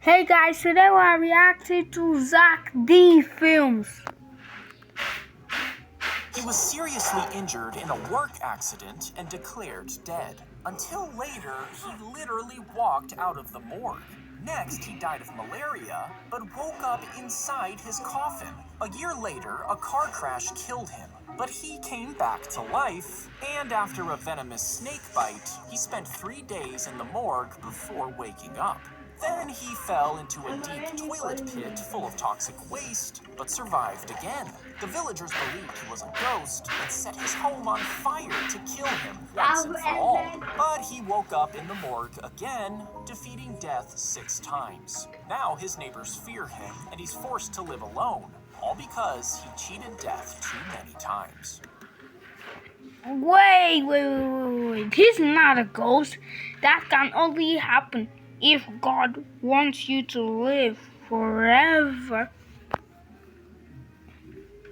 Hey guys, today we're reacting to Zack D films. He was seriously injured in a work accident and declared dead. Until later, he literally walked out of the morgue. Next, he died of malaria, but woke up inside his coffin. A year later, a car crash killed him, but he came back to life, and after a venomous snake bite, he spent 3 days in the morgue before waking up. Then he fell into a deep toilet pit full of toxic waste, but survived again. The villagers believed he was a ghost and set his home on fire to kill him once and for all. But he woke up in the morgue again, defeating death 6 times. Now his neighbors fear him, and he's forced to live alone, all because he cheated death too many times. Wait. He's not a ghost. That can only happen if God wants you to live forever.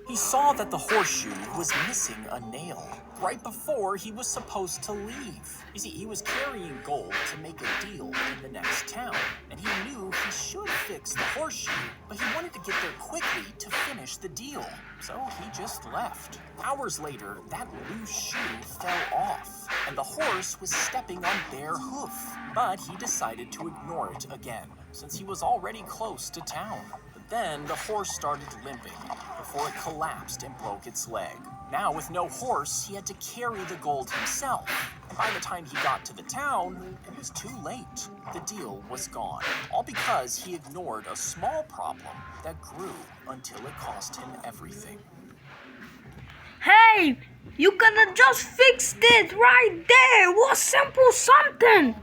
He saw that the horseshoe was missing a nail right before he was supposed to leave. You see, he was carrying gold to make a deal in the next town, and he knew he should fix the horseshoe, but he wanted to get there quickly to finish the deal, so he just left. Hours later, that loose shoe fell off, and the horse was stepping on bare hoof, but he decided to ignore it again, since he was already close to town. Then the horse started limping before it collapsed and broke its leg. Now, with no horse, he had to carry the gold himself. And by the time he got to the town, it was too late. The deal was gone, all because he ignored a small problem that grew until it cost him everything. Hey, you could have just fixed it right there. What simple something.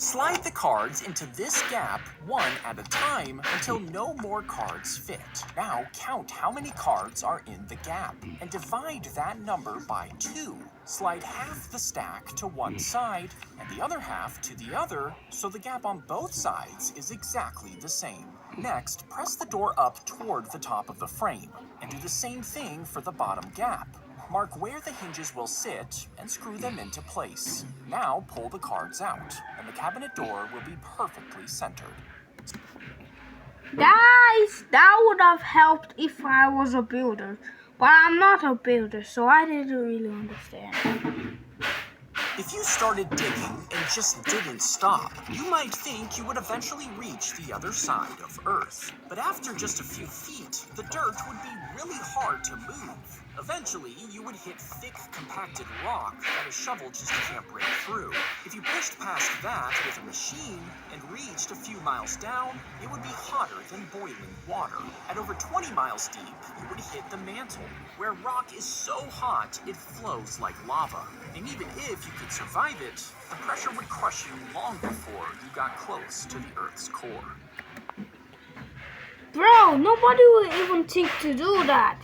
Slide the cards into this gap one at a time until no more cards fit. Now count how many cards are in the gap and divide that number by 2. Slide half the stack to one side and the other half to the other so the gap on both sides is exactly the same. Next, press the door up toward the top of the frame and do the same thing for the bottom gap. Mark where the hinges will sit and screw them into place. Now pull the cards out, and the cabinet door will be perfectly centered. Guys, that would have helped if I was a builder, but I'm not a builder, so I didn't really understand. If you started digging and just didn't stop, you might think you would eventually reach the other side of Earth. But after just a few feet, the dirt would be really hard to move. Eventually, you would hit thick, compacted rock that a shovel just can't break through. If you pushed past that with a machine and reached a few miles down, it would be hotter than boiling water. At over 20 miles deep, you would hit the mantle, where rock is so hot it flows like lava. And even if you could survive it, the pressure would crush you long before you got close to the Earth's core. Bro, nobody would even think to do that.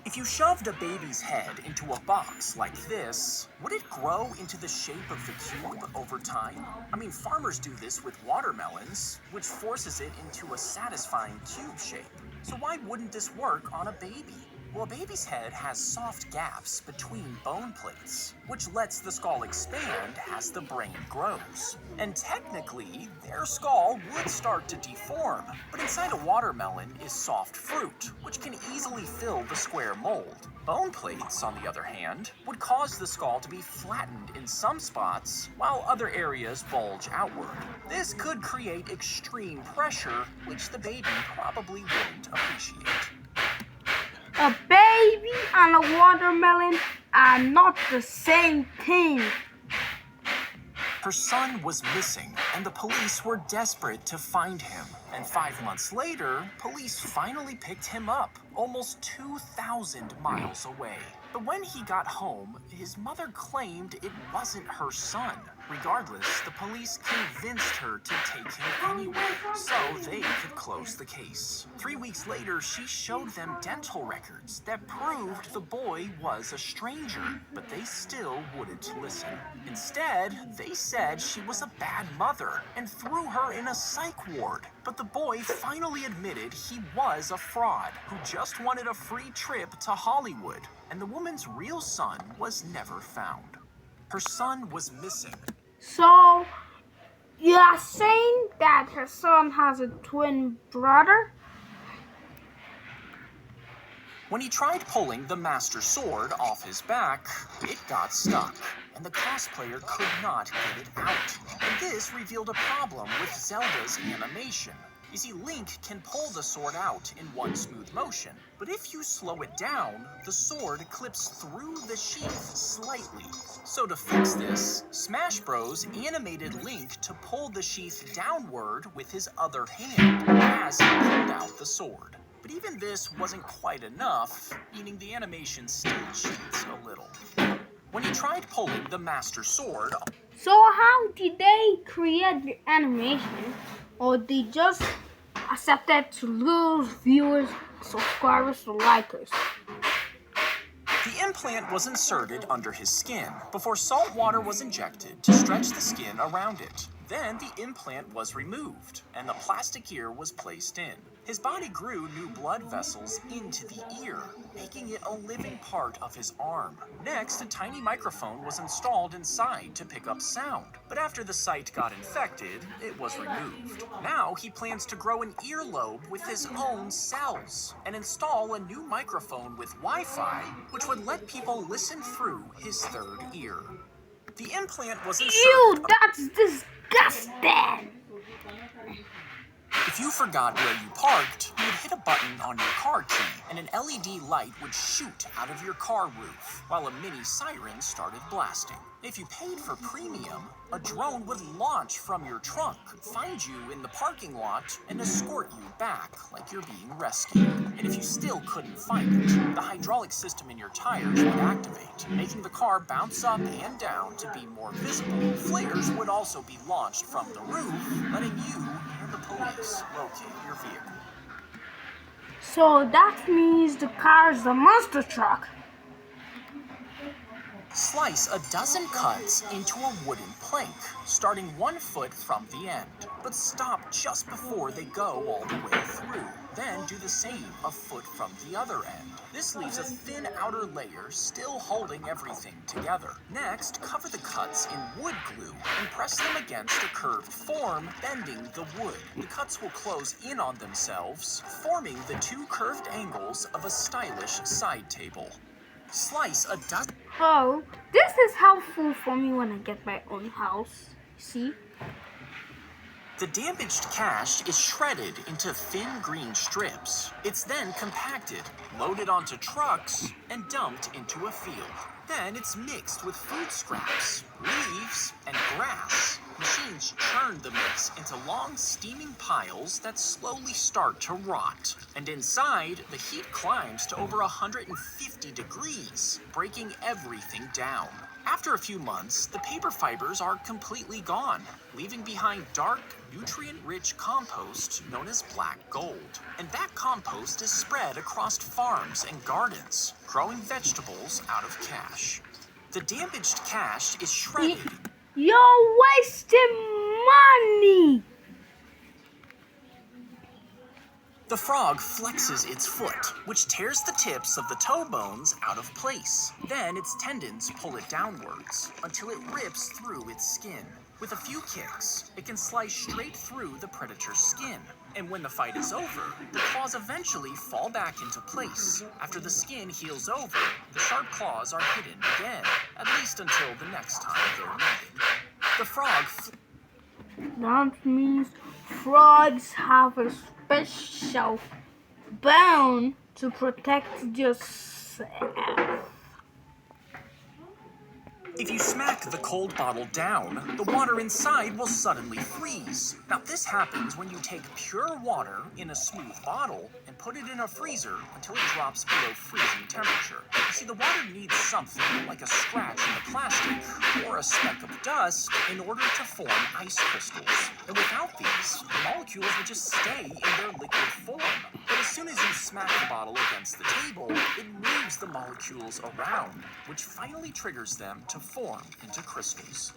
If you shoved a baby's head into a box like this, would it grow into the shape of the cube over time? I mean, farmers do this with watermelons, which forces it into a satisfying cube shape. So why wouldn't this work on a baby? Well, a baby's head has soft gaps between bone plates, which lets the skull expand as the brain grows. And technically, their skull would start to deform, but inside a watermelon is soft fruit, which can easily fill the square mold. Bone plates, on the other hand, would cause the skull to be flattened in some spots, while other areas bulge outward. This could create extreme pressure, which the baby probably wouldn't appreciate. A baby and a watermelon are not the same thing. Her son was missing, and the police were desperate to find him. And 5 months later, police finally picked him up, almost 2,000 miles away. But when he got home, his mother claimed it wasn't her son. Regardless, the police convinced her to take him anyway, so they could close the case. 3 weeks later, she showed them dental records that proved the boy was a stranger, but they still wouldn't listen. Instead, they said she was a bad mother and threw her in a psych ward. But the boy finally admitted he was a fraud who just wanted a free trip to Hollywood, and the woman's real son was never found. Her son was missing. So, are saying that her son has a twin brother? When he tried pulling the Master Sword off his back, it got stuck, and the cosplayer could not get it out. And this revealed a problem with Zelda's animation. You see, Link can pull the sword out in one smooth motion, but if you slow it down, the sword clips through the sheath slightly. So to fix this, Smash Bros. Animated Link to pull the sheath downward with his other hand as he pulled out the sword. But even this wasn't quite enough, meaning the animation still cheats a little. When he tried pulling the Master Sword... So how did they create the animation? Or they just accepted to lose viewers, subscribers, or likers? The implant was inserted under his skin before salt water was injected to stretch the skin around it. Then the implant was removed, and the plastic ear was placed in. His body grew new blood vessels into the ear, making it a living part of his arm. Next, a tiny microphone was installed inside to pick up sound. But after the site got infected, it was removed. Now he plans to grow an earlobe with his own cells and install a new microphone with Wi-Fi, which would let people listen through his third ear. The implant was inserted... Ew, that's disgusting! If you forgot where you parked, you would hit a button on your car key, and an LED light would shoot out of your car roof, while a mini siren started blasting. If you paid for premium, a drone would launch from your trunk, find you in the parking lot, and escort you back like you're being rescued. And if you still couldn't find it, the hydraulic system in your tires would activate, making the car bounce up and down to be more visible. Flares would also be launched from the roof, letting you and the police locate your vehicle. So that means the car is a monster truck. Slice a dozen cuts into a wooden plank, starting 1 foot from the end, but stop just before they go all the way through. Then do the same a foot from the other end. This leaves a thin outer layer still holding everything together. Next, cover the cuts in wood glue and press them against a curved form, bending the wood. The cuts will close in on themselves, forming the two curved angles of a stylish side table. Slice a dozen... Oh, this is helpful for me when I get my own house. See? The damaged cash is shredded into thin green strips. It's then compacted, loaded onto trucks, and dumped into a field. Then it's mixed with food scraps, leaves, and grass. Machines churn the mix into long steaming piles that slowly start to rot. And inside, the heat climbs to over 150 degrees, breaking everything down. After a few months, the paper fibers are completely gone, leaving behind dark, nutrient-rich compost known as black gold. And that compost is spread across farms and gardens, growing vegetables out of cash. The damaged cash is shredded. You're wasting money! The frog flexes its foot, which tears the tips of the toe bones out of place. Then its tendons pull it downwards until it rips through its skin. With a few kicks, it can slice straight through the predator's skin. And when the fight is over, the claws eventually fall back into place. After the skin heals over, the sharp claws are hidden again, at least until the next time they're needed. The frog... That means frogs have a special bone to protect yourself. If you smack the cold bottle down, the water inside will suddenly freeze. Now this happens when you take pure water in a smooth bottle and put it in a freezer until it drops below freezing temperature. You see, the water needs something like a scratch in the plastic or a speck of dust in order to form ice crystals. And without these, the molecules would just stay in their liquid form. But as soon as you smack the bottle against the table, it moves the molecules around, which finally triggers them to form into crystals.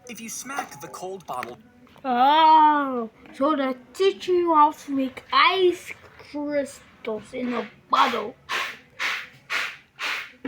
If you smack the cold bottle... Oh, so they're teaching you how to make ice crystals in a bottle.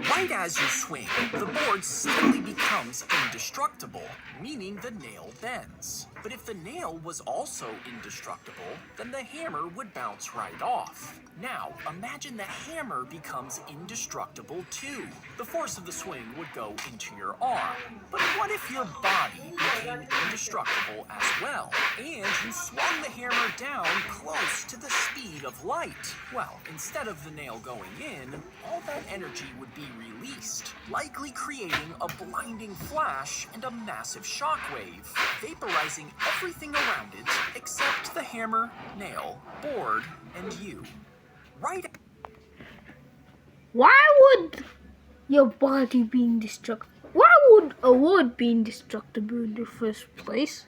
Right as you swing, the board suddenly becomes indestructible, meaning the nail bends. But if the nail was also indestructible, then the hammer would bounce right off. Now, imagine the hammer becomes indestructible too. The force of the swing would go into your arm. But what if your body became indestructible as well, and you swung the hammer down close to the speed of light? Well, instead of the nail going in, all that energy would be released, likely creating a blinding flash and a massive shockwave, vaporizing everything around it except the hammer, nail, board, and you. Right. Why would your body be indestructible? Why would a wood be indestructible in the first place?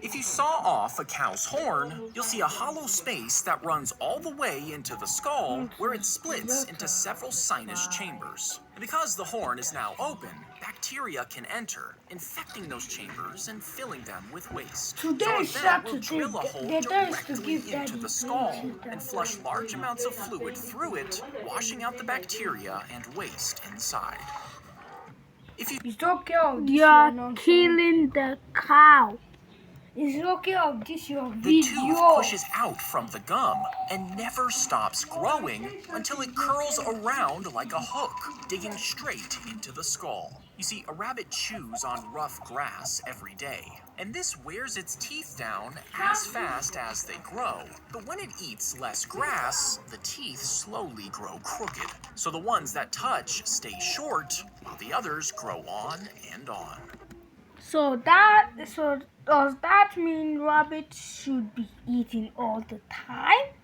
If you saw off a cow's horn, you'll see a hollow space that runs all the way into the skull, where it splits into several sinus chambers. And because the horn is now open, bacteria can enter, infecting those chambers and filling them with waste. So then we'll drill a hole directly into the skull and flush large amounts of fluid through it, washing out the bacteria and waste inside. You're killing the cow. The tooth pushes out from the gum and never stops growing until it curls around like a hook, digging straight into the skull. You see, a rabbit chews on rough grass every day, and this wears its teeth down as fast as they grow. But when it eats less grass, the teeth slowly grow crooked. So the ones that touch stay short, while the others grow on and on. So does that mean rabbits should be eating all the time?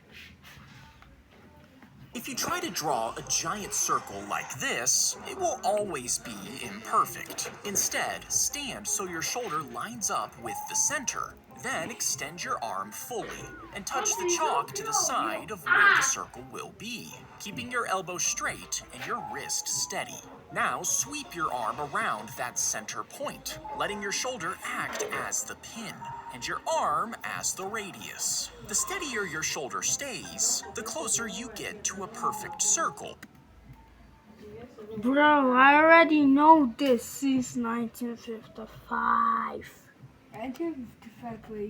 If you try to draw a giant circle like this, it will always be imperfect. Instead, stand so your shoulder lines up with the center. Then extend your arm fully and touch the chalk to the side of where the circle will be, keeping your elbow straight and your wrist steady. Now sweep your arm around that center point, letting your shoulder act as the pin and your arm as the radius. The steadier your shoulder stays, the closer you get to a perfect circle. Bro, I already know this since 1955.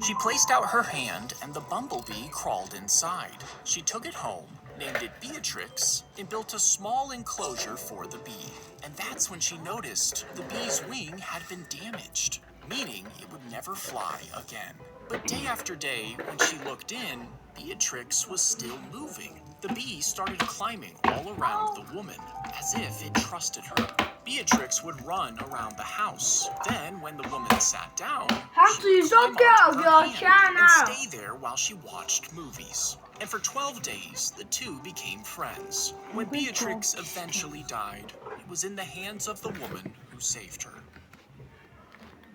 She placed out her hand and the bumblebee crawled inside. She took it home, named it Beatrix, and built a small enclosure for the bee. And that's when she noticed the bee's wing had been damaged, meaning it would never fly again. But day after day, when she looked in, Beatrix was still moving. The bee started climbing all around the woman, as if it trusted her. Beatrix would run around the house. Then, when the woman sat down, she would climb onto her hand and stay there while she watched movies. And for 12 days, the two became friends. When Beatrix eventually died, it was in the hands of the woman who saved her.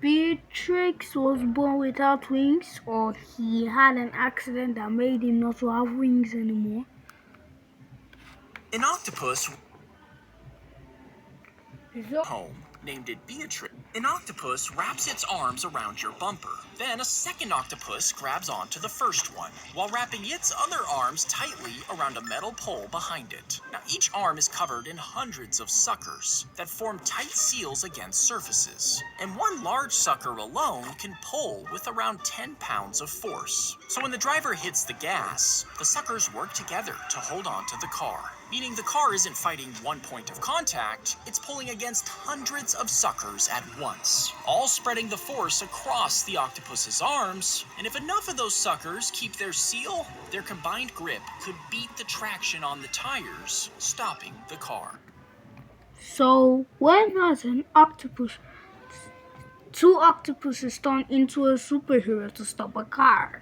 Beatrix was born without wings, or he had an accident that made him not to have wings anymore? An octopus home, named it Beatrix. An octopus wraps its arms around your bumper. Then a second octopus grabs onto the first one, while wrapping its other arms tightly around a metal pole behind it. Now each arm is covered in hundreds of suckers that form tight seals against surfaces. And one large sucker alone can pull with around 10 pounds of force. So when the driver hits the gas, the suckers work together to hold on to the car. Meaning the car isn't fighting one point of contact, it's pulling against hundreds of suckers at once, all spreading the force across the octopus's arms. And if enough of those suckers keep their seal, their combined grip could beat the traction on the tires, stopping the car. So when does an octopus, two octopuses turn into a superhero to stop a car?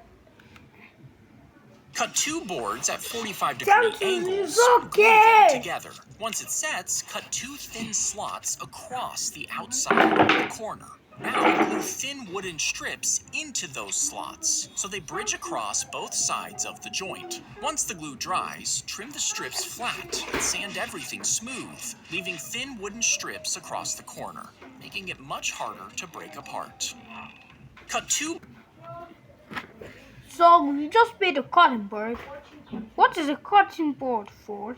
Cut two boards at 45-degree angles, glue them together. Once it sets, cut two thin slots across the outside of the corner. Now glue thin wooden strips into those slots, so they bridge across both sides of the joint. Once the glue dries, trim the strips flat and sand everything smooth, leaving thin wooden strips across the corner, making it much harder to break apart. Cut two. So you just made a cutting board. What is a cutting board for?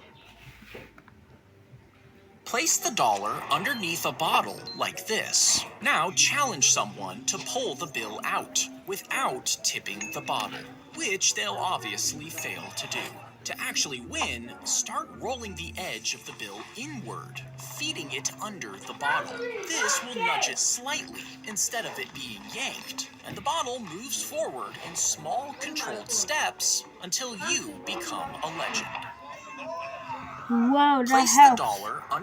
Place the dollar underneath a bottle like this. Now challenge someone to pull the bill out without tipping the bottle, which they'll obviously fail to do. To actually win, start rolling the edge of the bill inward, feeding it under the bottle. This will nudge it slightly instead of it being yanked, and the bottle moves forward in small controlled steps until you become a legend. Wow, that Place the helps. dollar under